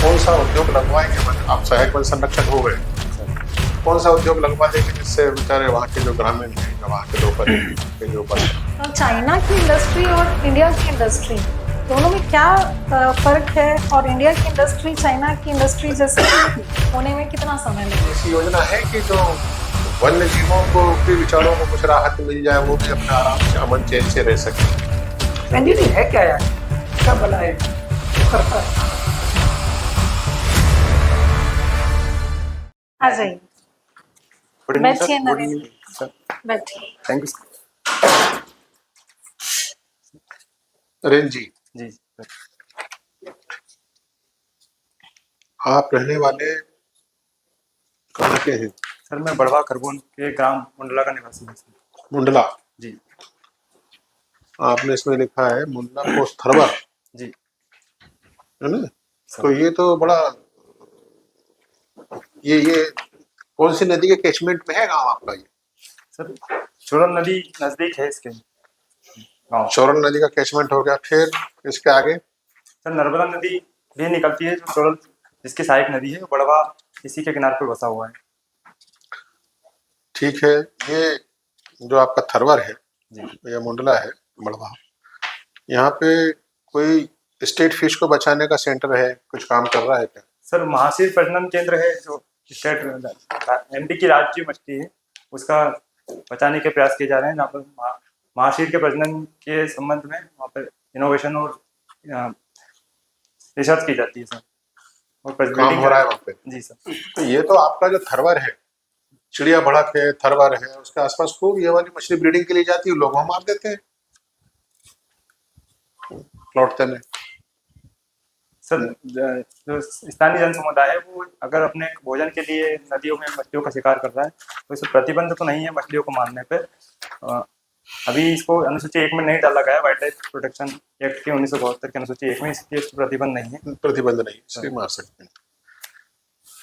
कौन सा उद्योग लगवाएंगे? मतलब आप सहायक वन संरक्षक हो गए, कौन सा उद्योग लगवा देंगे जिससे बेचारे वहाँ के जो ग्रामीण हैं या वहाँ के लोकल के जो बस और चाइना की इंडस्ट्री और इंडिया की इंडस्ट्री दोनों में क्या फर्क है, और इंडिया की इंडस्ट्री चाइना की इंडस्ट्री जैसे होने में कितना समय लगेगा? ऐसी योजना है कि जो वन्य जीवों को भी बेचारों को कुछ राहत मिल जाए, वो भी अपने आराम से अमन चैन से रह सके। एनडीटी है क्या यार, क्या भला है करता है? आ जाइए, बैठिए नरेंद्र, बैठिए। थैंक यू रेन जी, जी। आप रहने वाले कहाँ के हैं? सर मैं बड़वा खरगोन के ग्राम मुंडला का निवासी हूँ सर। मुंडला। जी आपने इसमें लिखा है मुंडला पोस्ट थरवर, जी है ना? सर। तो ये तो बड़ा, ये कौन सी नदी के कैचमेंट में है गांव आपका? ये सर चोरल नदी नजदीक है इसके गाँव। चोरल नदी का कैचमेंट हो गया, फिर इसके आगे सर नर्मदा नदी भी निकलती है, जो चोरल जिसकी सहायक नदी है, बड़वा इसी के किनारे पर बसा हुआ है। ठीक है। ये जो आपका थरवर है जी या मुंडला है बड़वा, यहाँ पे कोई स्टेट फिश को बचाने का सेंटर है, कुछ काम कर रहा है क्या? सर महाशीर प्रजनन केंद्र है, जो स्टेट एमपी की राज्य मछली है, उसका बचाने के प्रयास किए जा रहे हैं। जहाँ पर महाशीर के प्रजनन के संबंध में वहाँ पर इनोवेशन और रिसर्च की जाती है सर, और काम हो रहा है वहाँ पे। जी सर। तो ये तो आपका जो थरवर है, चिड़िया भड़क है, थरवर है, उसके आसपास खूब ये वाली मछली ब्रीडिंग के लिए जाती है, लोग वहाँ मार देते हैं लौटते में। सर जो स्थानीय जन समुदाय है, वो अगर अपने भोजन के लिए नदियों में मछलियों का शिकार कर रहा है, तो इसे प्रतिबंध तो नहीं है मछलियों को मारने पे। अभी इसको अनुसूची 1 में नहीं डाला गया है, वाइल्ड लाइफ प्रोटेक्शन एक्ट के 1972 के अनुसूची 1 में इसके प्रतिबंध नहीं है। प्रतिबंध नहीं, इसलिए मार सकते हैं।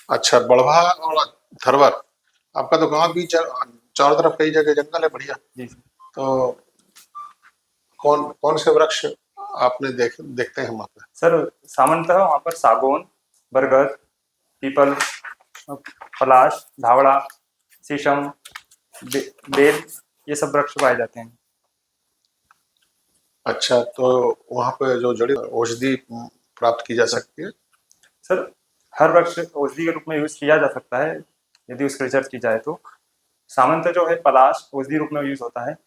अच्छा, बड़वा और थरवर, आपका तो गांव भी चारों तरफ कई जगह जंगल है, बढ़िया। जी तो कौन कौन से वृक्ष आपने देखते हैं वहाँ पे? सर सामान्यतः वहाँ पर सागौन, बरगद, पीपल, पलाश, धावड़ा, शीशम, बेल, ये सब वृक्ष पाए जाते हैं। अच्छा, तो वहाँ पे जो जड़ी औषधि प्राप्त की जा सकती है? सर हर वृक्ष औषधि के रूप में यूज किया जा सकता है यदि उसकी रिसर्च की जाए तो। सामान्यतः जो है पलाश औषधि रूप में यूज होता है,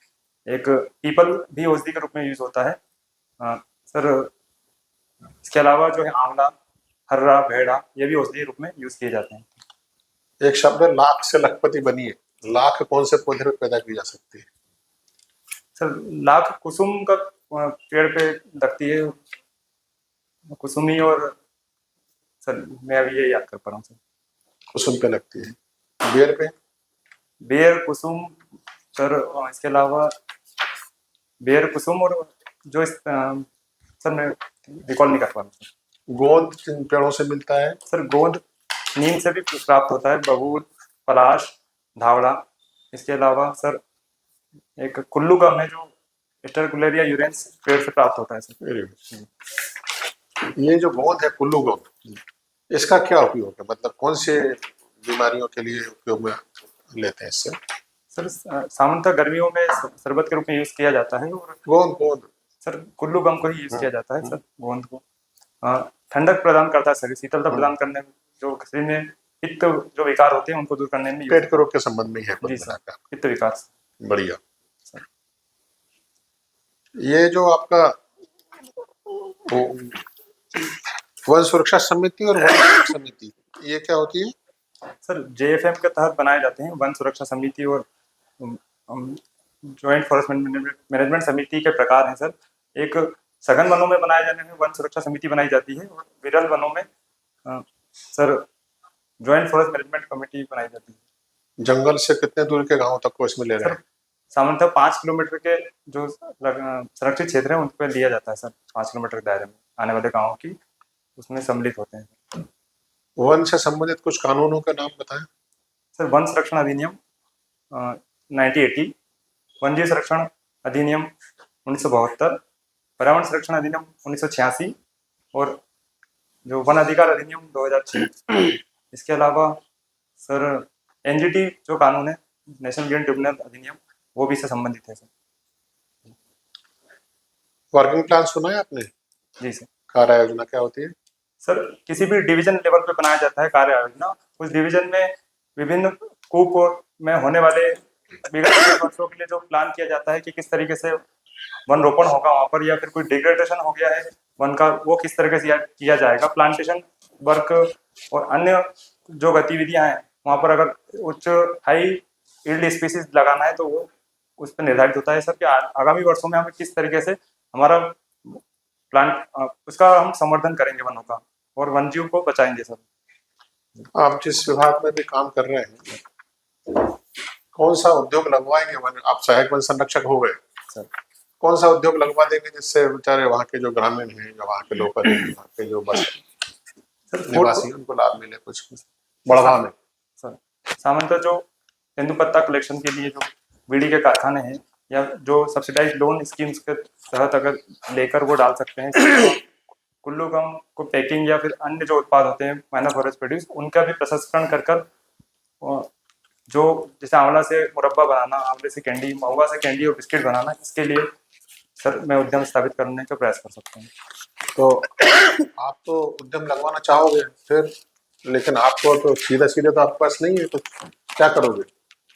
एक पीपल भी औषधि के रूप में यूज होता है। सर इसके अलावा जो है आंवला, हर्रा, भेड़ा, ये भी औषधि रूप में यूज किए जाते हैं। एक शब्द है लाख से लखपति बनिए, लाख कौन से पौधे पे पैदा की जा सकती है? सर लाख कुसुम का पेड़ पे लगती है, कुसुमी, और सर मैं अभी ये याद कर पा रहा हूँ सर। कुसुम पे लगती है, बेर पे? बेर, कुसुम सर, इसके अलावा बेर, कुसुम, और जो सर मैं रिकॉल नहीं कर पा रहा हूँ सर। गोंद किन पेड़ों से मिलता है? सर गोंद नीम से भी प्राप्त होता है, बबूल, पलाश, धावड़ा। इसके अलावा सर एक कुल्लू गम है, जो स्टरकुलेरिया यूरेंस पेड़ से प्राप्त होता है सर। ये जो गोंद है, कुल्लू गोंद, इसका क्या उपयोग है? मतलब कौन से बीमारियों के लिए उपयोग में लेते हैं इससे? सर सामान्यतः गर्मियों में शरबत के रूप में यूज किया जाता है, और गोंद गोंद सर कुल्लू गम को ही यूज किया जाता है सर, गोंद को। ठंडक प्रदान करता है शरीर, शीतलता प्रदान करने में, जो शरीर में पित्त जो विकार होते हैं उनको दूर करने में। पेट के रोग के संबंध में है जी सर, पित्त विकार। बढ़िया। ये जो आपका वन सुरक्षा समिति और वन समिति, ये क्या होती है? सर जेएफएम के तहत बनाए जाते हैं वन सुरक्षा समिति और ज्वाइंट फॉरेस्ट मैनेजमेंट समिति के प्रकार हैं सर। एक सघन वनों में बनाए जाने में वन सुरक्षा समिति बनाई जाती है, और विरल वनों में sir joint forest management committee बनाई जाती है। जंगल से कितने दूर के गांव तक को इसमें ले रहे हैं? सामान्यतः 5 किलोमीटर के जो संरक्षित क्षेत्र है उन पर लिया जाता है सर। 5 किलोमीटर के दायरे में आने वाले गाँव की उसमें सम्मिलित होते हैं। वन से संबंधित कुछ कानूनों का नाम बताएं। सर वन संरक्षण अधिनियम 1980, वन्यजीव संरक्षण अधिनियम 1972, पर्यावरण संरक्षण अधिनियम 1986 और जो वन अधिकार अधिनियम 2006, इसके अलावा सर एनजीटी जो कानून है, नेशनल ग्रीन ट्रिब्यूनल अधिनियम, वो भी इससे संबंधित है सर। वर्किंग प्लान सुना है आपने? जी सर। कार्य योजना क्या होती है? सर किसी भी डिवीजन लेवल पे बनाया जाता है कार्य योजना। उस डिवीजन में विभिन्न कूप में होने वाले विगत कुछ वर्षों के लिए जो प्लान किया जाता है कि किस तरीके से वन रोपण होगा वहाँ पर, या फिर कोई डिग्रेडेशन हो गया है वन का, वो किस तरीके से किया जाएगा। प्लांटेशन वर्क और अन्य जो गतिविधियां हैं वहाँ पर अगर उच्च हाई यील्ड स्पीसीज लगाना है तो वो उस पर निर्धारित होता है सर कि आगामी वर्षों में हमें किस तरीके से हमारा प्लांट उसका हम संवर्धन करेंगे वनों का, और वन जीव को बचाएंगे सर। आप जिस विभाग में भी काम कर रहे हैं, कौन सा उद्योग लगवाएंगे? आप सहायक वन संरक्षक हो गए सर, कौन सा उद्योग लगवा देंगे जिससे बेचारे वहाँ के जो ग्रामीण हैं, जो वहाँ के लोकल हैं, वहाँ के जो बस निवासी, उनको लाभ मिले कुछ बढ़ावा में? सर सामान्यतः जो तेंदुपत्ता कलेक्शन के लिए जो बीड़ी के कारखाने हैं, या जो सब्सिडाइज लोन स्कीम्स के तहत अगर लेकर वो डाल सकते हैं। कुल्लू गम को पैकिंग या फिर अन्य जो उत्पाद होते हैं माइनर फॉरेस्ट प्रोड्यूस, उनका भी प्रसंस्करण कर कर जो जैसे आंवला से मुरब्बा बनाना, आंवले से कैंडी, महुआ से कैंडी और बिस्किट बनाना, इसके लिए सर मैं उद्यम स्थापित करने का प्रयास कर सकता हूँ। तो आप तो उद्यम लगवाना चाहोगे फिर, लेकिन आपको तो सीधा तो आपके पास नहीं है, तो क्या करोगे?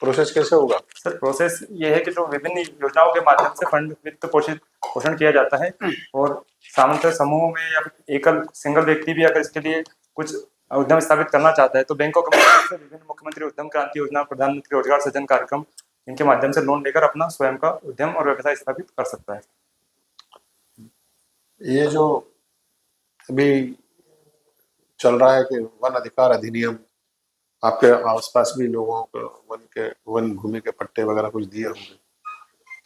प्रोसेस कैसे होगा? सर प्रोसेस ये है कि जो विभिन्न योजनाओं के माध्यम से फंड वित्त पोषण किया जाता है, और सामान्यतः समूह में या एकल सिंगल व्यक्ति भी अगर इसके लिए कुछ उद्यम स्थापित करना चाहता है तो बैंकों के माध्यम से विभिन्न मुख्यमंत्री उद्यम क्रांति योजना, प्रधानमंत्री रोजगार सृजन कार्यक्रम, इनके माध्यम से लोन लेकर अपना स्वयं का उद्यम और व्यवसाय स्थापित कर सकता है। ये जो अभी चल रहा है कि वन अधिकार अधिनियम, आपके आसपास भी लोगों को वन भूमि के पट्टे वगैरह कुछ दिए होंगे,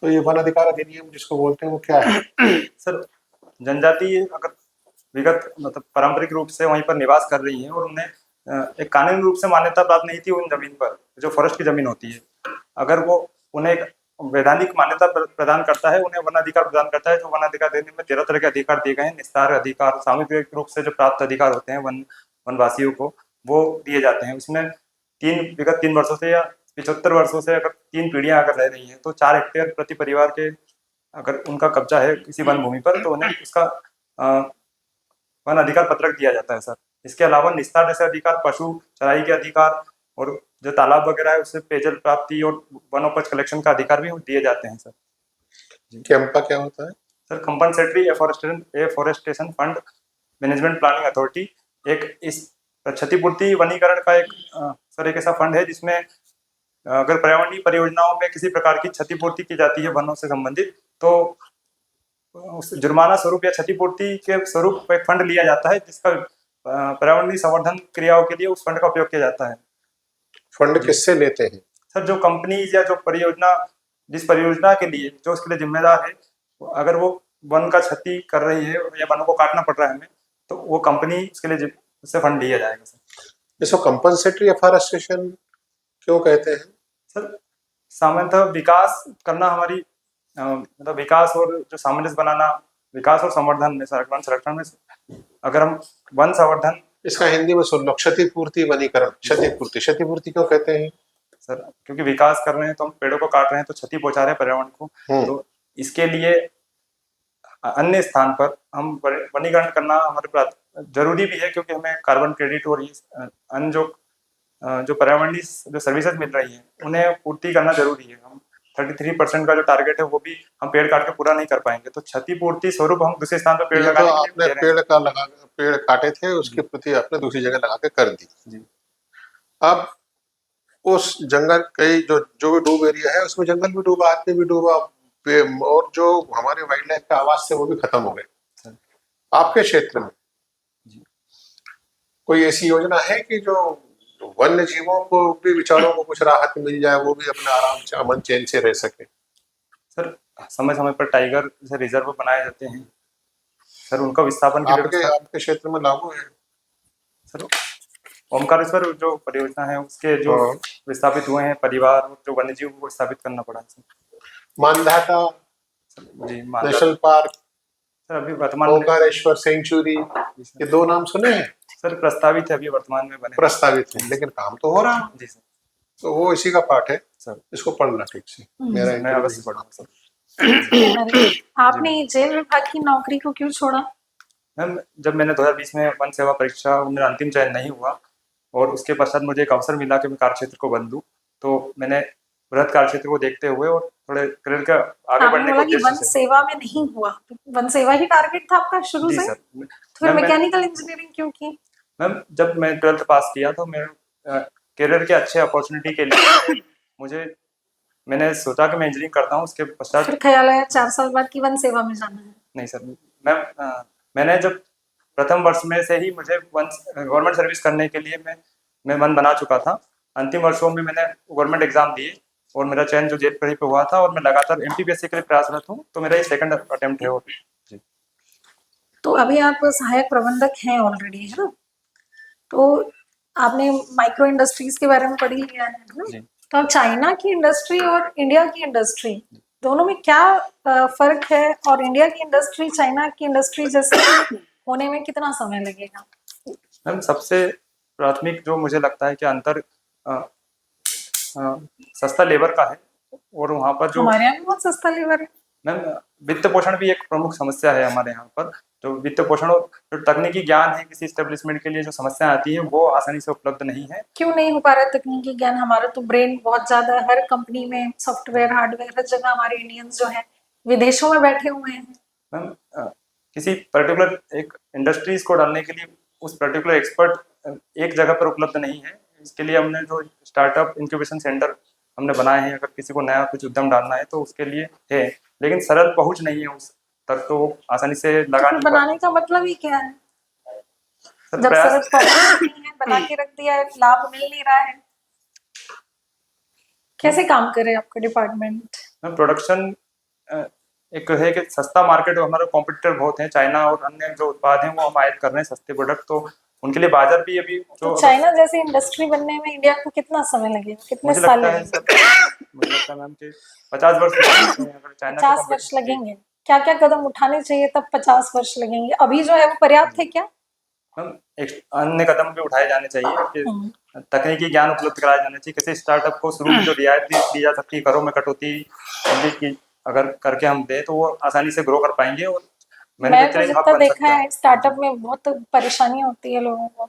तो ये वन अधिकार अधिनियम जिसको बोलते हैं वो क्या है? सर जनजाति अगर विगत मतलब पारंपरिक रूप से वहीं पर निवास कर रही है और उन्हें एक कानूनी रूप से मान्यता प्राप्त नहीं थी उन जमीन पर, जो फॉरेस्ट की जमीन होती है, अगर वो उन्हें एक वैधानिक मान्यता प्रदान करता है, उन्हें वन अधिकार प्रदान करता है। जो वन अधिकार देने में 13 तरह के अधिकार दिए गए हैं, निस्तार अधिकार, सामूहिक रूप से जो प्राप्त अधिकार होते हैं वनवासियों को, वो दिए जाते हैं। उसमें विगत 3 वर्षों से या 75 वर्षों से अगर 3 पीढ़ियां अगर रह रही हैं तो 4 हेक्टेयर प्रति परिवार के अगर उनका कब्जा है किसी वन भूमि पर, तो उन्हें उसका वन अधिकार पत्रक दिया जाता है सर। इसके अलावा निस्तार जैसे अधिकार, पशु चराई के अधिकार, और जो तालाब वगैरह है उससे पेयजल प्राप्ति और वनोपज कलेक्शन का अधिकार भी दिए जाते हैं सर। कैंपा क्या होता है? Sir compensatory afforestation fund management planning authority एक इस क्षतिपूर्ति वनीकरण का एक सर एक ऐसा फंड है जिसमें अगर पर्यावरणीय परियोजनाओं में किसी प्रकार की क्षतिपूर्ति की जाती है वनों से संबंधित, तो उस जुर्माना स्वरूप या क्षतिपूर्ति के स्वरूप एक फंड लिया जाता है जिसका पर्यावरणीय संवर्धन क्रियाओं के लिए उस फंड का उपयोग किया जाता है। फंड किससे लेते हैं? सर जो कंपनीज या जो परियोजना, जिस परियोजना के लिए जो उसके लिए जिम्मेदार है, अगर वो वन का क्षति कर रही है या वनों को काटना पड़ रहा है हमें, तो वो कंपनी उसके लिए उससे फंड लिया जाएगा सर। इसको कंपनसेटरी एफॉरेस्टेशन क्यों कहते हैं? सर सामान्यतः विकास करना हमारी मतलब विकास और जो सामंजस्य बनाना, विकास और संवर्धन में वन संरक्षण में अगर हम वन संवर्धन, इसका हिंदी में सुन लो, क्षतिपूर्ति वनीकरण। क्षतिपूर्ति क्यों कहते हैं सर? क्योंकि विकास कर रहे हैं तो हम पेड़ों को काट रहे हैं तो क्षति पहुंचा रहे हैं पर्यावरण को, तो इसके लिए अन्य स्थान पर हम वनीकरण करना हमारे जरूरी भी है, क्योंकि हमें कार्बन क्रेडिट और अन्य जो पर्यावरणीय जो सर्विसेज मिल रही है उन्हें पूर्ति करना जरूरी है। हम 33% का जो टारगेट है वो भी हम पेड़ काट के पूरा नहीं कर पाएंगे, तो क्षतिपूर्ति स्वरूप हम दूसरे स्थान पर पेड़ लगाने तो आपने पेड़ काटे थे, उसकी प्रति आपने दूसरी जगह लगा के कर दी जी। अब उस जंगल कई जो भी डूब एरिया है उसमें जंगल भी डूबा, आदमी भी डूबा, और जो हमारे वाइल्ड लाइफ का आवास थे वो भी खत्म हो गए। आपके क्षेत्र में कोई ऐसी योजना है कि जो वन्य जीवों को भी, विचारों को कुछ राहत मिल जाए, वो भी अपने आराम से अमन चैन से रह सके? सर समय समय पर टाइगर जैसे रिजर्व बनाए जाते हैं सर, उनका विस्थापन की आपके क्षेत्र में लागू है सर? ओमकारेश्वर जो परियोजना है उसके जो विस्थापित हुए हैं परिवार, जो वन्य जीव को विस्थापित करना पड़ा है सर। मानधाता जी, नेशनल पार्क सर अभी वर्तमान में ओंकारेश्वर, सेंचुरी, ये 2 नाम सुने हैं? सर प्रस्तावित है, अभी वर्तमान में बने। प्रस्तावित है, लेकिन काम तो हो रहा है। जी सर। तो वो इसी का पार्ट है, सर इसको पढ़ना ठीक से। मेरा मैं इंटरव्यू अवश्य नहीं पढ़ूंगा सर। अरे, आपने जेल विभाग की नौकरी को क्यों छोड़ा? मैम जब मैंने 2020 में वन सेवा परीक्षा मेरा अंतिम चयन नहीं हुआ और उसके पश्चात मुझे एक अवसर मिला कि मैं कार्यक्षेत्र को बदलूं, तो मैंने बृहद कार्यक्षेत्र को देखते हुए और थोड़े करियर का आगे आपने बढ़ने के बोला कि उद्देश्य वन से। सेवा में नहीं हुआ, तो वन सेवा ही टारगेट था आपका शुरू जी से? सर। तो फिर मैम मैकेनिकल इंजीनियरिंग क्यों की? मैम जब मैं 12th पास किया तो मैं करियर के अच्छे अपॉर्चुनिटी के लिए मैंने सोचा कि मैं इंजीनियरिंग करता हूँ, उसके पश्चात फिर ख्याल आया 4 साल बाद की वन सेवा में जाना है? नहीं सर। मैम मैंने जब प्रथम वर्ष में से ही मुझे गवर्नमेंट सर्विस करने के लिए मैं मन बना चुका था। अंतिम वर्षों में मैंने गवर्नमेंट एग्जाम दिए और मेरा चयन जो जेल पे हुआ था और मैं लगातार एमपीपीएससी के लिए प्रयासरत हूँ, तो मेरा ये सेकंड अटेम्प्ट है। और जी तो अभी आप सहायक प्रबंधक हैं ऑलरेडी, है ना? तो आपने माइक्रो इंडस्ट्रीज के बारे में पढ़ ही लिया है ना? जी। तो अब चाइना की इंडस्ट्री और इंडिया की इंडस्ट्री दोनों में क्या फर्क है, और इंडिया की इंडस्ट्री चाइना की इंडस्ट्री जैसे होने में कितना समय लगेगा? मैम सबसे प्राथमिक जो मुझे लगता है कि अंतर सस्ता लेबर का है, और वहाँ पर जो हमारे यहाँ भी बहुत सस्ता लेबर है। मैम वित्त पोषण भी एक प्रमुख समस्या है हमारे यहाँ पर। जो वित्त पोषण और जो तकनीकी ज्ञान है किसी एस्टेब्लिशमेंट के लिए जो समस्या आती है वो आसानी से उपलब्ध नहीं है। क्यों नहीं हो पा रहा है तकनीकी ज्ञान? हमारा तो ब्रेन बहुत ज्यादा है, हर कंपनी में सॉफ्टवेयर हार्डवेयर हर जगह हमारे इंडियंस जो है विदेशों में बैठे हुए हैं। मैम किसी पर्टिकुलर एक इंडस्ट्रीज को डालने के लिए उस पर्टिकुलर एक्सपर्ट एक जगह पर उपलब्ध नहीं है। इसके लिए हमने जो स्टार्टअप इंक्यूबेशन सेंटर हमने बनाए हैं, अगर किसी को नया कुछ उद्यम डालना है तो उसके लिए है, लेकिन सरल पहुंच नहीं है उस तक, तो वो आसानी से लगा तो नहीं बनाने का मतलब ही क्या है? सर जब प्रयास सरल पहुंच नहीं है, बना के रख दिया है, लाभ मिल नहीं रहा है, कैसे काम करे आपका डिपार्टमेंट? में प्रोडक्शन एक है कि सस्ता मार्केट, हमारे कॉम्पिटिटर बहुत हैं, चाइना और अन्य जो उत्पाद हैं वो हम आयात कर रहे हैं सस्ते प्रोडक्ट, तो उनके लिए बाजार भी अभी जो तो चाइना जैसी इंडस्ट्री बनने में इंडिया को कितना समय लगेगा, कितने मुझे साल लगता है लगेंगे? मुझे लगता है मैम कि 50 वर्ष लगेंगे अगर चाइना 50 वर्ष लगेंगे? क्या क्या कदम उठाने चाहिए तब 50 वर्ष लगेंगे? अभी जो है वो पर्याप्त है क्या? मैम अन्य कदम भी उठाए जाने चाहिए कि तकनीकी ज्ञान उपलब्ध कराया जाना चाहिए। किसी स्टार्टअप को शुरू में जो रियायत दी जा सकती है, करों में कटौती की अगर करके हम दे तो वो आसानी से ग्रो कर पाएंगे और मैं तो मैन्युफैक्चरिंग हब जितना बन देखा सकता है। है स्टार्टअप में बहुत परेशानी होती है लोगों को।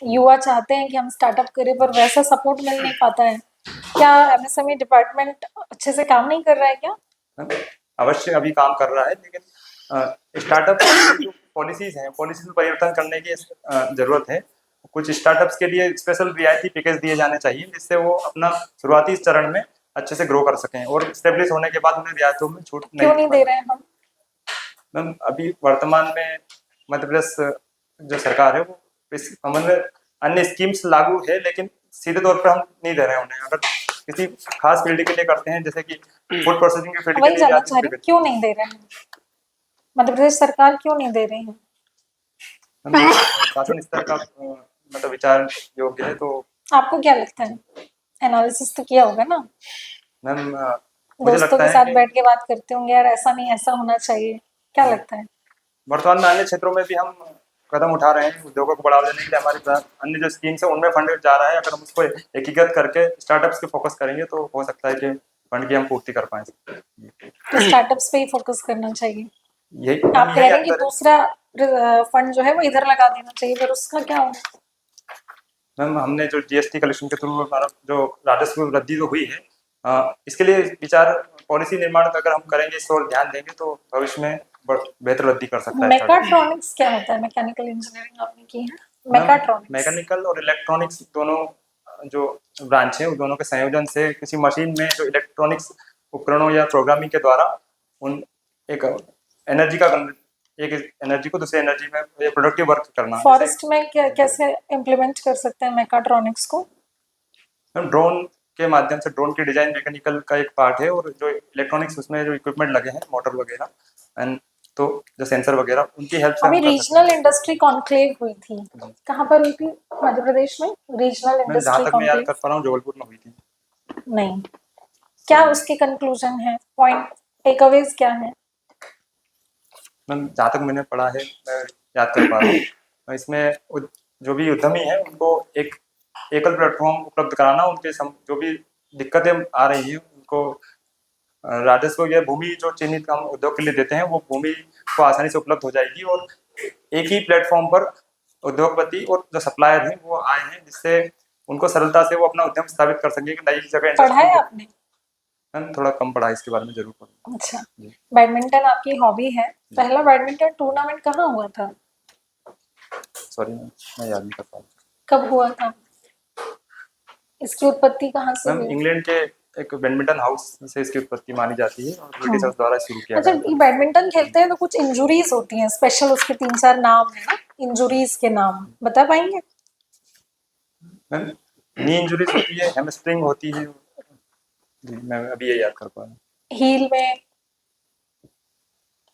युवा चाहते हैं कि हम स्टार्टअप करें पर वैसा सपोर्ट मिल नहीं पाता है। क्या एमएसएमई डिपार्टमेंट अच्छे से काम नहीं कर रहा है क्या? अवश्य अभी काम कर रहा है, लेकिन स्टार्टअप जो पॉलिसीज हैं, पॉलिसीज में परिवर्तन करने की जरूरत है। कुछ स्टार्टअप्स के लिए स्पेशल रियायती पैकेज दिए जाने चाहिए जिससे वो अपना शुरुआती चरण में अच्छे से ग्रो कर सकें और स्टेब्लिश होने के बाद उन्हें रियायतों में छूट क्यों नहीं दे रहे हैं हम? मैम अभी वर्तमान में मध्य प्रदेश जो सरकार है वो इस संबंध में अन्य स्कीम्स लागू है, लेकिन सीधे तौर पर हम नहीं दे रहे हैं उन्हें। अगर किसी खास फील्ड के लिए करते हैं, जैसे कि फूड प्रोसेसिंग के फील्ड के वही लिए जानना रियायती चाह रही हूँ, क्यों नहीं दे रहे हैं? मध्य प्रदेश सरकार क्यों नहीं दे रही है? शासन स्तर का मतलब विचार योग्य है। तो आपको क्या लगता है? एनालिसिस तो किया होगा ना, मैम मुझे दोस्तों लगता के है साथ कि बैठ के बात करते होंगे, यार ऐसा नहीं ऐसा होना चाहिए, क्या लगता है? वर्तमान में अन्य क्षेत्रों में भी हम कदम उठा रहे हैं उद्योगों को बढ़ावा देने के लिए। हमारी अन्य जो स्कीम्स है उनमें फंड जा रहा है। अगर हम उसको एकीकृत करके स्टार्टअप्स पे फोकस करेंगे तो हो सकता है कि फंड की हम पूर्ति कर पाए। तो स्टार्टअप्स पे ही फोकस करना चाहिए। यही आप कह रहे हैं कि अंतर है। दूसरा फंड जो है वो इधर लगा देना चाहिए, फिर उसका क्या होगा? मैम हमने जो जीएसटी कलेक्शन के थ्रू हमारा जो राजस्व वृद्धि तो हुई है, इसके लिए विचार पॉलिसी निर्माण अगर हम करेंगे, इस और ध्यान देंगे तो भविष्य में बेहतर वृद्धि कर सकता है। मैकाट्रॉनिक्स क्या होता है? मैकेनिकल इंजीनियरिंग आपने की है? मैकाट्रॉनिक्स मैकेनिकल और इलेक्ट्रॉनिक्स दोनों जो ब्रांच है वो दोनों के संयोजन से किसी मशीन में जो इलेक्ट्रॉनिक्स उपकरणों या प्रोग्रामिंग के द्वारा उन एक एनर्जी को दूसरी एनर्जी में प्रोडक्टिव वर्क करना। फॉरेस्ट में कैसे इम्प्लीमेंट कर सकते हैं मैकाट्रॉनिक्स को? ड्रोन के माध्यम से, ड्रोन की डिजाइन मैकेनिकल का एक पार्ट है और जो इलेक्ट्रॉनिक्स उसमें जो इक्विपमेंट लगे हैं, मोटर वगैरह एंड तो जो सेंसर वगैरह, उनकी हेल्प से अभी रीजनल इंडस्ट्री कॉन्क्लेव हुई थी, कहाँ पर हुई थी? मध्य प्रदेश में रीजनल मैं जहाँ इंडस्ट्री तक मैं याद कॉन्क्लेव? कर पा रहा हूँ जबलपुर में हुई थी। नहीं, क्या उसके कंक्लूजन है, पॉइंट टेकअवेज क्या है? मैम जहाँ तक मैंने पढ़ा है, मैं याद कर पा रहा हूँ, इसमें जो भी उद्यमी है उनको एक एकल प्लेटफॉर्म उपलब्ध कराना, उनके जो भी दिक्कतें आ रही हैं उनको राजस्व या भूमि जो चिन्हित हम उद्योग के लिए देते हैं वो भूमि को आसानी से उपलब्ध हो जाएगी, और एक ही प्लेटफॉर्म पर उद्योगपति और जो सप्लायर हैं वो आए हैं, जिससे उनको सरलता से वो अपना उद्यम स्थापित कर सकेंगे कि नई जगह पढ़ा है आपने? मैम थोड़ा कम पढ़ा है, इसके बारे में जरूर पढ़ा। अच्छा, जी। बैडमिंटन आपकी हॉबी है। पहला बैडमिंटन टूर्नामेंट कहाँ हुआ था? सॉरी मैम, मैं याद नहीं कर पा रहा। कब हुआ था? इसकी उत्पत्ति कहाँ से मैम हुई? इंग्लैंड के एक बैडमिंटन हाउस से इसकी उत्पत्ति मानी जाती है और ब्रिटिशर्स द्वारा शुरू किया अच्छा, गया था। ये बैडमिंटन खेलते हैं तो कुछ इंजुरीज होती हैं, स्पेशल उसके 3-4 नाम है ना, इंजुरीज के नाम बता पाएंगे? मैम नी इंजुरीज होती है, हैमस्ट्रिंग होती है। जी, मैं अभी ये याद कर पा रहा हूँ। हील में,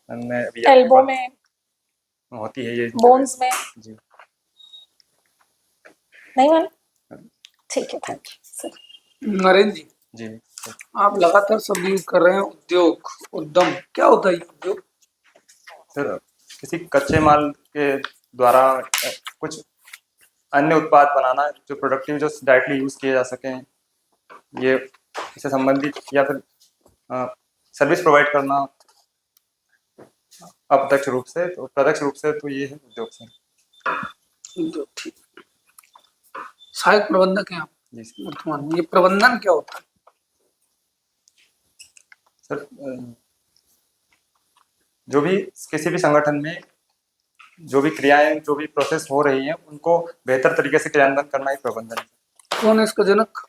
मैम मैं अभी याद एल्बो कर में, होती है ये। बोन्स में जी नहीं मालूम? ठीक है, थैंक यू। नरेंद्र जी, जी आप लगातार शब्द यूज कर रहे हैं, उद्योग, उद्यम, क्या होता है ये उद्योग? सर, किसी कच्चे माल के द्वारा कुछ अन्य उत्पाद बनाना जो प्रोडक्टिव, जो डायरेक्टली यूज किए जा सकें, ये इससे संबंधित, या फिर सर्विस प्रोवाइड करना अप्रत्यक्ष रूप से। तो प्रत्यक्ष रूप से तो ये है उद्योग से। उद्योग, ठीक। सहायक प्रबंधक हैं आप जी सर। वर्तमान में, ये प्रबंधन क्या होता है? सर जो भी किसी भी संगठन में जो भी क्रियाएं, जो भी प्रोसेस हो रही हैं, उनको बेहतर तरीके से क्रियान्वयन करना ही प्रबंधन है। कौन है इसका जनक?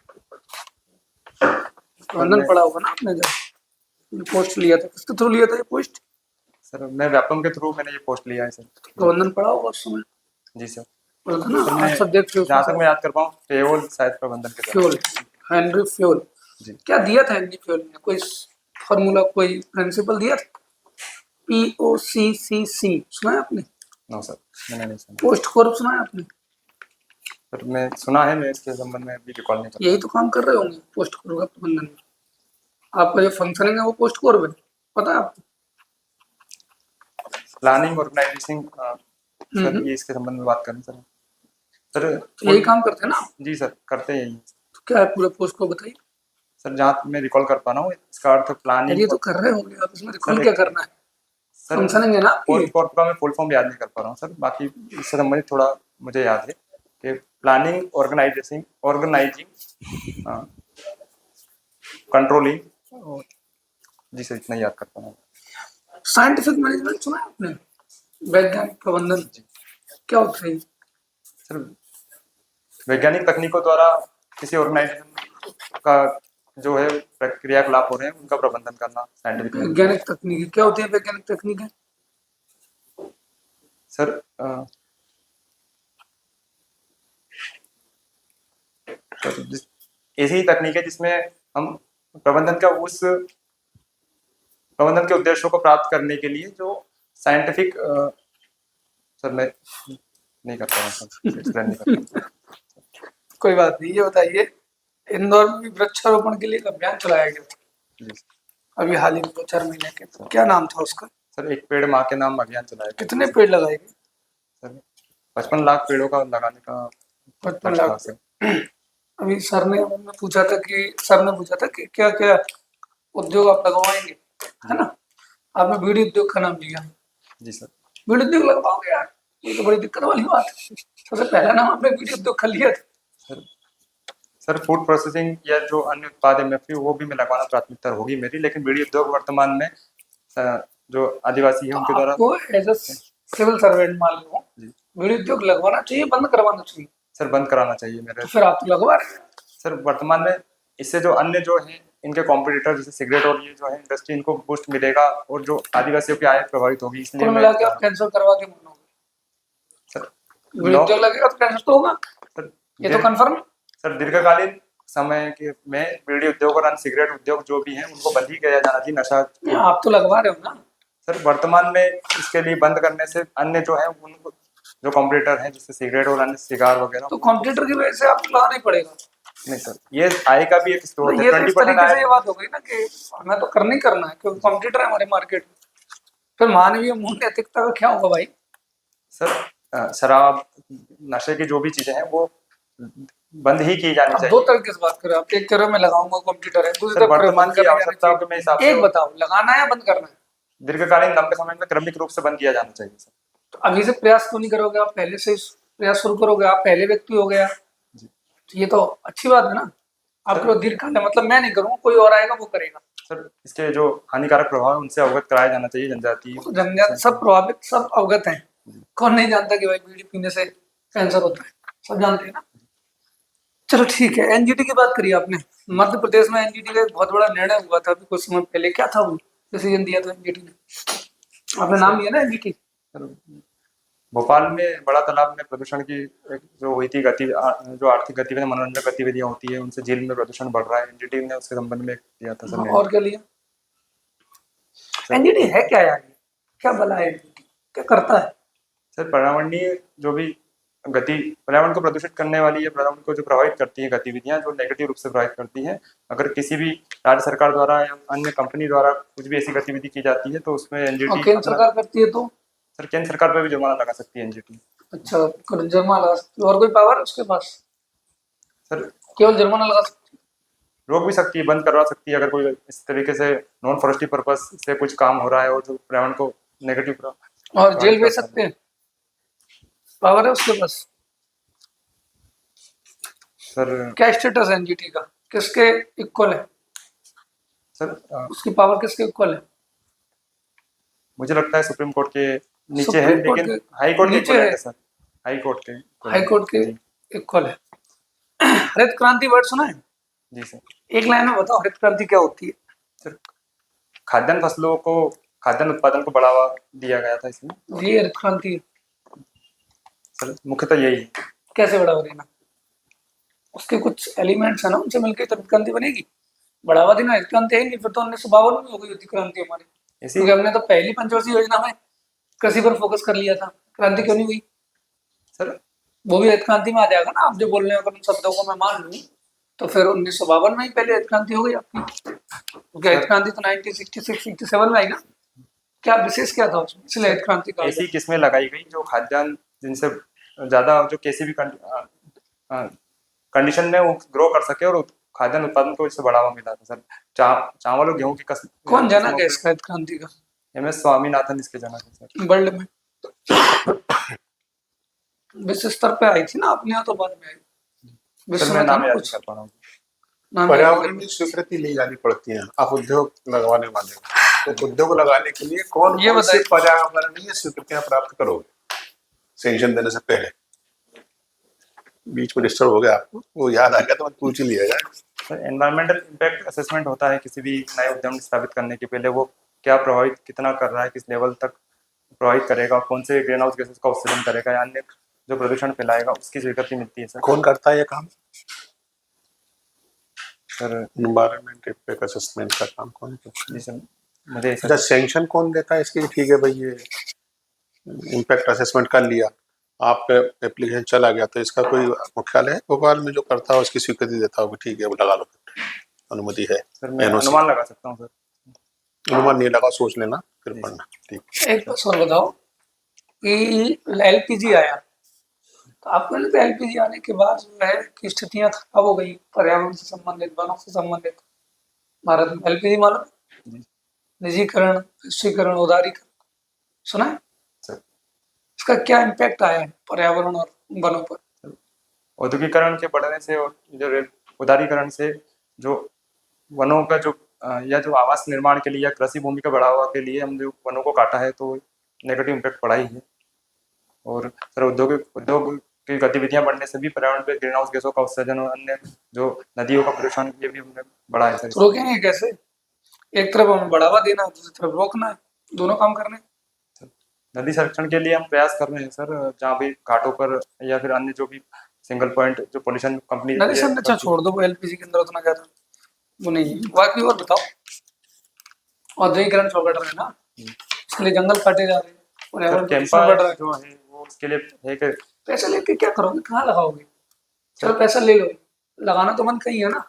प्रबंधन पढ़ा होगा ना आपने, जब पोस्ट लिया था, किसके थ्रू लिया था ये पोस्ट? सर मैं व्यापम के थ्रू मैंने ये पोस्ट लिया है सर। प्रबंधन पढ़ा होगा उस समय, जी सर। पढ़ा था ना सर आप मैं सब्जेक्ट? जहाँ तक मैं याद कर पाऊँ, पेरोल शायद प्रबंधन के द्वारा। Fayol, Henri Fayol. जी। क्या दिया था हेनरी फ्यूल ने? कोई फॉर्मूला, कोई प्रिंसिपल दिया था? POCCC सुना है आपने? नो सर, मैंने नहीं सुना। पोस्ट कोर्प सुना है आपने? सर मैं सुना है, मैं इसके संबंध में अभी रिकॉल नहीं कर यही तो काम कर रहे होंगे पोस्ट कोर्प का प्रबंधन में। आपका जो फंक्शनिंग है वो पोस्ट कोर्प है, पता है आपको? प्लानिंग, ऑर्गेनाइजिंग, सर ये इसके संबंध में बात करें सर। सर तो यही काम करते हैं ना? जी सर, करते हैं यही। तो क्या है पूरे पोस्ट को बताइए सर जहाँ तक मैं रिकॉल कर पा रहा हूँ, इसका अर्थ प्लानिंग। ये तो कर रहे होंगे आप, इसमें रिकॉल सर, क्या करना है? सर फंक्शनिंग है ना आपकी? पोस्ट कोर्प का मैं फुल फॉर्म याद नहीं कर पा रहा हूँ सर, बाकी इससे संबंधित थोड़ा मुझे याद है कि प्लानिंग, ऑर्गेनाइजिंग, कंट्रोलिंग, जी सर इतना याद कर पा रहा हूँ। साइंटिफिक मैनेजमेंट सुना है आपने? वैज्ञानिक प्रबंधन क्या होता है? सर वैज्ञानिक तकनीकों द्वारा किसी ऑर्गेनाइजेशन का जो है क्रियाकलाप हो रहे हैं उनका प्रबंधन करना साइंटिफिक। वैज्ञानिक तकनीक क्या होती है? वैज्ञानिक तकनीक है सर ऐसी तकनीक है जिसमें हम प्रबंधन के उद्देश्यों को प्राप्त करने के लिए जो साइंटिफिक, सर मैं नहीं कर पा रहा सर, एक्सप्लेन नहीं कर पा। कोई बात नहीं। ये बताइए, इंदौर में भी वृक्षारोपण के लिए एक अभियान चलाया गया था जी अभी हाल ही में 2-4 महीने के, तो क्या नाम था उसका? सर एक पेड़ माँ के नाम अभियान चलाया गया। कितने पेड़ लगाए गए? सर 55 लाख पेड़ों का लगाने का 55 लाख। अभी सर ने पूछा था कि क्या क्या उद्योग आप लगवाएंगे, है ना? आपने बीड़ी उद्योग का नाम लिया। जी सर। बीड़ी उद्योग लगवाओगे यार, ये तो बड़ी दिक्कत वाली बात है। सबसे पहला नाम आपने बीड़ी उद्योग का लिया था। सर फूड प्रोसेसिंग या जो अन्य उत्पाद MFU वो भी मैं लगवाना प्राथमिकता होगी मेरी, लेकिन बीड़ी उद्योग वर्तमान में जो आदिवासी है उनके द्वारा। आपको एज अ सिविल सर्वेंट मान लो, बीड़ी उद्योग लगवाना चाहिए, बंद करवाना चाहिए? सर बंद कराना चाहिए मेरे। तो फिर आप तो लगवा रहे हैं। सर वर्तमान में इससे जो अन्य जो है इनके कॉम्पिटिटर जैसे सिगरेट और ये जो है इंडस्ट्री, इनको बूस्ट मिलेगा और जो आदिवासियों की आय प्रभावित होगी, इसलिए कुल मिला के आप कैंसिल करवा के मानोगे? सर बीड़ी उद्योग लगेगा तो कैंसिल तो होगा, सर ये तो कंफर्म है। सर दीर्घकालीन समय के में बीड़ी उद्योग और अन्य सिगरेट उद्योग जो भी हैं उनको बंद ही किया जाना चाहिए। नशा आप तो लगवा रहे हो ना? सर वर्तमान में इसके लिए बंद करने से अन्य जो है उनको जो कॉम्पिटिटर हैं जैसे सिगरेट और अन्य सिगार वगैरह, तो कॉम्पिटिटर की वजह से आपको लगाना ही पड़ेगा। नहीं सर, ये आय का भी एक स्रोत है। ये तो इस 20% तरीके से आय। ये बात हो गई ना कि हमें तो करना ही करना है क्योंकि कॉम्पिटिटर है हमारे मार्केट में। फिर मानवीय मूल्य नैतिकता का क्या होगा भाई? सर शराब, नशे की जो भी चीजें हैं वो बंद ही की जानी अब चाहिए। दो तरीके से बात करें आप, एक कह रहे हो मैं लगाऊंगा कंप्यूटर है, दूसरी सर तरफ वर्तमान बंद की करने जानी आवश्यकताओं के चाहिए। हिसाब से एक बताओ, लगाना है या बंद करना है? दीर्घकालीन लंबे समय में क्रमिक रूप से बंद किया जाना चाहिए सर। तो अभी से प्रयास क्यों नहीं करोगे आप? पहले से प्रयास शुरू करोगे, आप पहले व्यक्ति हो गया, तो ये तो अच्छी बात है ना। आपको दीर्घकाल है, मतलब मैं नहीं करूंगा, कोई और आएगा वो करेगा। सर इसके जो हानिकारक प्रभाव है उनसे अवगत कराया जाना चाहिए जनजाति। तो जनजाति सब प्रभावित, सब अवगत हैं। कौन नहीं जानता कि भाई बीड़ी पीने से कैंसर होता है, सब जानते हैं ना। चलो ठीक है, एनजीटी की बात करी आपने। मध्य प्रदेश में एनजीटी का एक बहुत बड़ा निर्णय हुआ था अभी कुछ समय पहले, क्या था वो डिसीजन दिया था एनजीटी ने? आपने नाम लिया ना एनजीटी। भोपाल में बड़ा तालाब में प्रदूषण की एक जो हुई थी जो आर्थिक गतिविधियां, मनोरंजक गतिविधियां होती है, उनसे झील में प्रदूषण बढ़ रहा है। एनजीटी ने उसके संबंध में दिया था सर। और क्या लिया? एनजीटी है क्या यार? क्या भला है एनजीटी, क्या करता है? सर पर्यावरणीय जो भी पर्यावरण को प्रदूषित करने वाली या पर्यावरण को जो प्रभावित करती है गतिविधियां, जो नेगेटिव रूप से प्रभावित करती है, अगर किसी भी राज्य सरकार द्वारा या अन्य कंपनी द्वारा कुछ भी ऐसी गतिविधि की जाती है तो उसमें और एनजीटी केंद्र सरकार करती है तो? सर केंद्र सरकार पर भी जुर्माना लगा सकती है एनजीटी। अच्छा, जुर्माना लगा सकती है। और कोई पावर है उसके पास? सर केवल जुर्माना लगा सकती है? रोक भी सकती है, बंद करवा सकती है अगर कोई इस तरीके से नॉन फॉरेस्ट्री पर्पस से कुछ काम हो रहा है और जो पर्यावरण को नेगेटिव। और जेल भेज सकते हैं, पावर है उसके पास? सर क्या स्टेटस है एनजीटी का, किसके इक्वल है? सर उसकी पावर किसके इक्वल है? मुझे लगता है सुप्रीम कोर्ट के नीचे है, सुप्रीम कोर्ट लेकिन के हाई कोर्ट के नीचे equivalent है। है सर। हाई कोर्ट के हाई कोर्ट के इक्वल है। हरित क्रांति वर्ड सुना है? जी सर। एक लाइन में बताओ हरित क्रांति क्या होती है? सर खाद्यान्न फसलों को, खाद्यान्न उत्पादन को बढ़ावा दिया गया था इसमें। ये हरित क्रांति है। सर मुख्यतः यही है। कैसे बढ़ावा देना? उसके कुछ एलिमेंट्स है ना, उनसे मिलकर तो हरित क्रांति बनेगी। बढ़ावा देना हरित क्रांति है नहीं, फिर तो 1952 में हो गई होती क्रांति हमारी। इसी क्योंकि हमने तो पहली पंचवर्षीय योजना में कृषि पर फोकस कर लिया था। क्रांति क्यों नहीं हुई? सर वो भी हरित क्रांति में आ जाएगा ना। आप जो बोल रहे हो, अगर उन शब्दों को मैं मान लूं तो फिर 1952 में ही पहले हरित क्रांति हो गई आपकी। क्योंकि हरित क्रांति तो 1966-67 में आई ना। क्या विशेष क्या था उसमें, इसलिए हरित क्रांति का? ऐसी किस्में लगाई गई जो खाद्यान्न जिनसे ज्यादा जो किसी भी कंडीशन में वो ग्रो कर सके और खाद्यान्न उत्पादन को इससे बढ़ावा मिला था सर। चावल और गेहूं की कौन जनक है इसका हरित क्रांति का? MS स्वामीनाथन इसके जनक है सर। वर्ल्ड में विश्व स्तर पे आई थी ना, अपने यहाँ तो बाद में आई। विश्व सर मैं में था नाम ना याद कुछ। नहीं कर पा रहा हूँ। नाम याद नहीं कर पर्यावरण की स्वीकृति ली जानी पड़ती है आप उद्योग लगवाने वाले को। तो उद्योग लगाने के लिए कौन ये कौन सी बताइए। पर्यावरणीय स्वीकृतियां प्राप्त करोगे सेंक्शन देने से पहले? बीच में डिस्टर्ब हो गया आपको, वो याद आ गया तो मैं पूछ ही लिया जाए। सर एनवायरमेंटल इम्पैक्ट असेसमेंट होता है किसी भी नए उद्यम स्थापित करने के पहले। वो क्या प्रभावित कितना कर रहा है, किस लेवल तक प्रभावित करेगा, कौन से ग्रीन हाउस गैसेस का उत्सर्जन करेगा या अन्य जो प्रदूषण फैलाएगा, उसकी स्वीकृति मिलती है सर। कौन करता है ये काम? सर एनवायरमेंट इम्पैक्ट असेसमेंट का काम कौन करता है? जी सर मुझे अच्छा, सैंक्शन कौन देता है इसकी? ठीक है भाई, ये इम्पैक्ट असेसमेंट कर लिया, आप पे एप्लीकेशन चला गया, तो इसका कोई मुख्यालय है भोपाल में जो करता है, उसकी स्वीकृति देता हो कि ठीक है वो लगा लो, अनुमति है? सर मैं NOC अनुमान लगा सकता हूँ सर। अनुमान नहीं लगा, सोच लेना फिर पढ़ना। ठीक। एक बस और बताओ कि एलपीजी आया, तो आपको नहीं तो एलपीजी आने के बाद जो है कि स्थितियां खराब हो गई पर्यावरण से संबंधित, वनों से संबंधित। भारत में एलपीजी मालूम, निजीकरण, वैश्वीकरण, उदारीकरण, सुना है? सर इसका क्या इम्पैक्ट आया है पर्यावरण और वनों पर? औद्योगिकरण के बढ़ने से और जो उदारीकरण से जो वनों का जो या जो आवास निर्माण के लिए या कृषि भूमि का बढ़ावा के लिए हम जो वनों को काटा है, तो नेगेटिव इम्पैक्ट पड़ा ही है। और सर उद्योग की गतिविधियां बढ़ने से भी पर्यावरण पे ग्रीन हाउस गैसों का उत्सर्जन और अन्य जो नदियों का प्रदूषण, ये भी हमने बढ़ा है सर। तो रोकेंगे कैसे? एक तरफ हमें बढ़ावा देना है, दूसरी तरफ रोकना है, दोनों काम करने हैं। नदी संरक्षण के लिए हम प्रयास कर रहे हैं सर, जहाँ भी घाटों पर या फिर अन्य जो भी सिंगल पॉइंट जो पोल्यूशन कंपनी नदी संरक्षण छोड़ दो, वो एलपीजी के अंदर उतना ज्यादा वो नहीं है। बाकी और बताओ, औद्योगिकरण चौकट रहे ना, इसके लिए जंगल काटे जा रहे हैं, पर्यावरण प्रदूषण बढ़ रहा है। जो है वो उसके लिए है कि पैसा लेके क्या करोगे, कहाँ लगाओगे? चलो पैसा ले लो, लगाना तो मन कहीं है ना,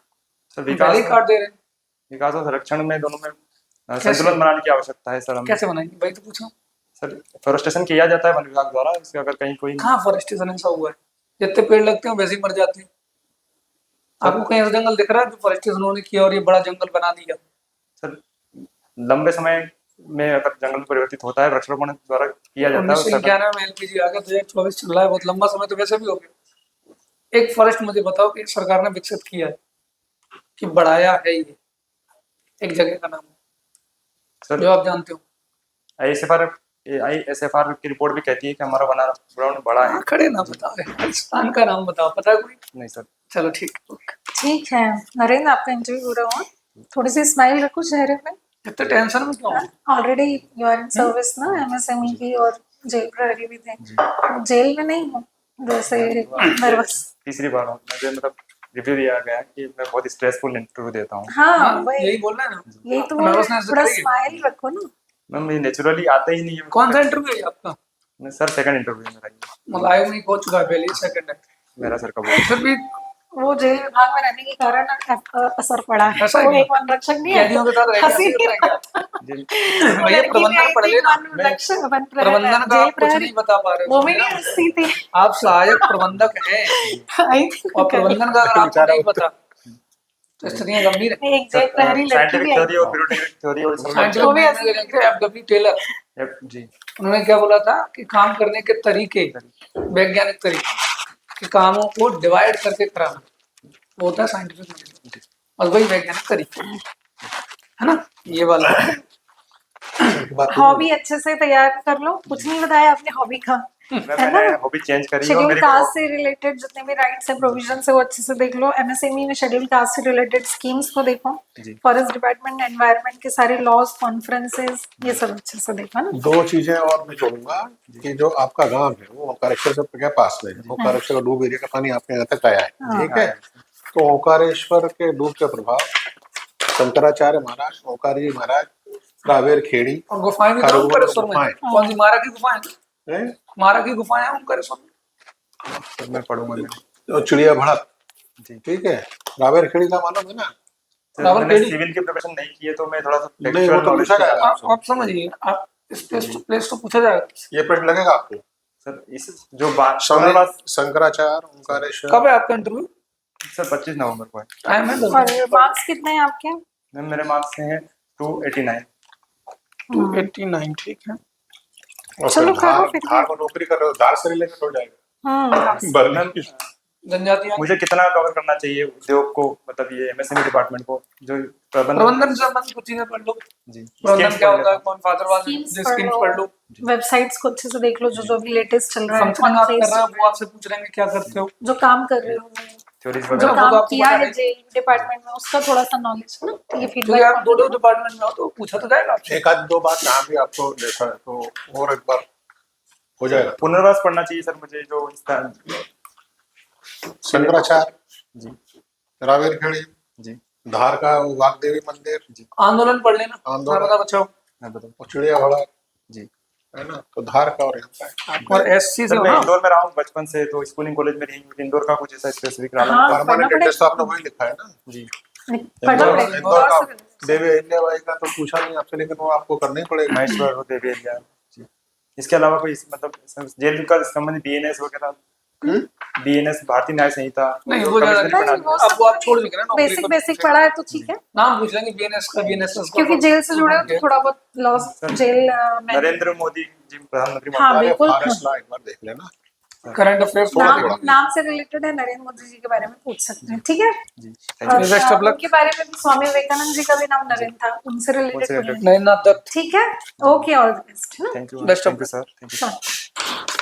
सर पहले ही काट दे रहे हैं। विकास और संरक्षण में दोनों में संतुलन बनाने की आवश्यकता है सर हमें। कैसे बनाएंगे भाई, तो पूछो। सर फोरेस्टेशन किया जाता है वन विभाग द्वारा, इसके अगर कहीं कोई कहाँ फॉरेस्टेशन ऐसा हुआ है? जितने पेड़ लगते हैं वैसे ही मर जाते हैं। आपको कहीं ऐसा जंगल दिख रहा है जो फॉरेस्टेशन उन्होंने किया और ये बड़ा जंगल बना दिया? सर लंबे समय में अगर जंगल परिवर्तित होता है वृक्षारोपण द्वारा किया जाता है। 1991 में LPG आ गया, 2024 चल रहा है, बहुत लंबा समय तो वैसे भी हो गया। एक फॉरेस्ट मुझे बताओ कि सरकार ने विकसित किया है कि बढ़ाया है ये, एक जगह का नाम सर जो आप जानते हो। ISFR की रिपोर्ट भी कहती है कि हमारा वनावरण बड़ा है। खड़े ना बताओ, स्थान का नाम बताओ, पता है कोई? नहीं सर। चलो ठीक। ठीक है नरेंद्र, आपका इंटरव्यू पूरा हुआ। थोड़ी सी स्माइल रखो चेहरे पे। इतने टेंशन में क्यों? Already you are in service ना, MSME की, और जेल प्रहरी भी थे। जेल में नहीं हो वैसे नर्वस। तीसरी बार मुझे मतलब रिव्यू दिया गया कि मैं बहुत स्ट्रेसफुल इंटरव्यू देता हूँ। हाँ वही यही बोलना है ना। यही तो बोल रहे हैं, थोड़ा स्माइल रखो ना। मैम मुझे नेचुरली आता ही नहीं है। कौन सा इंटरव्यू है आपका? सर सेकंड इंटरव्यू है मेरा ये। मतलब आयोग में हो चुका है, पहले सेकंड है। मेरा सर कब हुआ? फिर भी वो जेल विभाग में रहने के कारण असर पड़ा है। ऐसा वो है एक वन रक्षक नहीं है, कैदियों के साथ रहने हंसी से होता है क्या? जी। भैया प्रबंधन पढ़ लेना। वन रक्षक, वन प्रबंधन का जेल आप कुछ प्रहरी, नहीं बता पा रहे वो हो। भी नहीं हंसी थी। आप सहायक प्रबंधक हैं आई थिंक और प्रबंधन का अगर आपको नहीं पता तो स्थितियां गंभीर है। एक जेल प्रहरी लड़की साइंटिफिक भी आई थ्योरी और ब्यूरोक्रेटिक थ्योरी और वो भी ऐसे ही FW टेलर, जी उन्होंने क्या बोला था कि काम करने के तरीके, वैज्ञानिक तरीके कि कामों को डिवाइड करके कराना, वो होता है साइंटिफिक मेथड, और वही वैज्ञानिक तरीके है ना। ये वाला हॉबी अच्छे से तैयार कर लो। कुछ नहीं बताया आपने हॉबी का, है ना। मैंने हॉबी चेंज करी है और शेड्यूल मेरी कास्ट से रिलेटेड जितने भी राइट्स है, प्रोविजन है, वो अच्छे से देख लो। MSME में शेड्यूल कास्ट से रिलेटेड स्कीम्स को देखो। जी। फॉरेस्ट डिपार्टमेंट, एनवायरनमेंट के सारे लॉज, कॉन्फ्रेंसेस, ये सब अच्छे से देखो ना। दो चीजें और मैं जोड़ूंगा कि जो आपका गांव है वो ओंकारेश्वर से क्या पास में है। ओंकारेश्वर का डूब एरिया का पानी आपके यहाँ तक आया है, ठीक है। तो ओंकारेश्वर के डूब का प्रभाव शंकराचार्य महाराज, ओंकार जी महाराज, रावेर खेड़ी और गुफाएं भी खरगोन ओंकारेश्वर में। गुफाएं। कौन सी? मारा की गुफाएं? हैं? मारा की गुफाएं हैं ओंकारेश्वर में। तो मैं पढ़ूंगा मैं। तो चिड़िया भड़क, जी ठीक है। रावेर खेड़ी का मालूम है ना। सर, रावल मैंने खेड़ी? सिविल की प्रिपरेशन नहीं की है तो मैं थोड़ा सा नहीं, factual वो तो knowledge पूछा के जाएगा। साथ- आप समझिए, आप इस प्लेस तो पूछा जाएगा। ये प्रश्न लगेगा आपको। सर इस जो बात पुनर्वास शंकराचार्य, ओंकारेश्वर। कब है आपका इंटरव्यू? सर 25 नवंबर को है। टाइम है और मार्क्स कितने हैं आपके? मैम मेरे मार्क्स हैं 289। 289, ठीक है। और चलो फिर करो धार फिर भी। धार को नौकरी कर रहे हो, धार से रिलेटेड हो जाएगा। बर्लिन की जनजातियां मुझे कितना कवर करना चाहिए उद्योग को, मतलब ये MSME डिपार्टमेंट को, जो प्रबंधन से संबंधित कुछ चीजें पढ़ लो। जी प्रबंधन Schemes क्या पढ़ होता है, लेता कौन फादरवाद, स्कीम्स पढ़ लो। वेबसाइट्स को अच्छे से देख लो, जो जो भी लेटेस्ट चल रहा है, फंक्शन आप कर रहे हो वो आपसे पूछ रहे हैं क्या करते हो। जो काम कर रहे हो, हूँ थ्योरीज जो वगैरह। वो तो काम आपको किया पता है है। जेल डिपार्टमेंट में, उसका थोड़ा सा नॉलेज है ना, तो ये क्योंकि आप दो फीडबैक। डिपार्टमेंट में हो तो पूछा तो जाएगा आपसे। एक आध दो बात जहाँ भी आपको देखा है तो और एक बार हो जाएगा। पुनर्वास पढ़ना चाहिए सर मुझे, जो इसका शंकराचार्य जी रावेर खेड़ी, जी धार का वाग्देवी मंदिर, आंदोलन पढ़ लेना, आंदोलन। नर्मदा बचाओ। मैं बताऊँ और चिड़िया भड़क, जी। है ना। तो धार का और यहाँ का और SC से सर हो मैं ना। इंदौर में रहा हूँ बचपन से, तो स्कूलिंग कॉलेज में रही हूँ। इंदौर का कुछ ऐसा स्पेसिफिक रहा हाँ, परमानेंट एड्रेस तो आपने वही लिखा है ना। जी पढ़ना इंदौर पड़ेगा। इंदौर का और से- देवी अहिल्याबाई का तो पूछा नहीं आपसे, लेकिन वो आपको करना ही पड़ेगा। महेश्वर और देवी एरिया जी। इसके अलावा कोई मतलब जेल का संबंधित BNS वगैरह, BNS भारतीय न्याय संहिता, नहीं, वो ज्यादा कमिश्नरी नहीं, प्रणाली। वो अब वो आप छोड़ चुके हैं ना, बेसिक बेसिक पढ़ा है तो ठीक है। नाम पूछ लेंगे BNS का, BNS का। क्योंकि जेल से जुड़े हो तो थोड़ा बहुत लॉस जेल में। नरेंद्र मोदी जी प्रधानमंत्री हाँ महोदय। बिल्कुल। फॉरेस्ट लॉ एक बार देख लेना। करंट अफेयर्स थोड़ा नाम थोड़ा। नाम से रिलेटेड है, नरेंद्र मोदी जी के बारे में पूछ सकते हैं, ठीक है। जी और Best of luck. उनके बारे में भी स्वामी विवेकानंद जी का भी नाम नरेंद्र था, उनसे उनसे रिलेटेड related। नरेंद्र दत्त। ठीक है। ओके, ऑल द बेस्ट, है ना। Thank you Best of sir, thank you. Sure.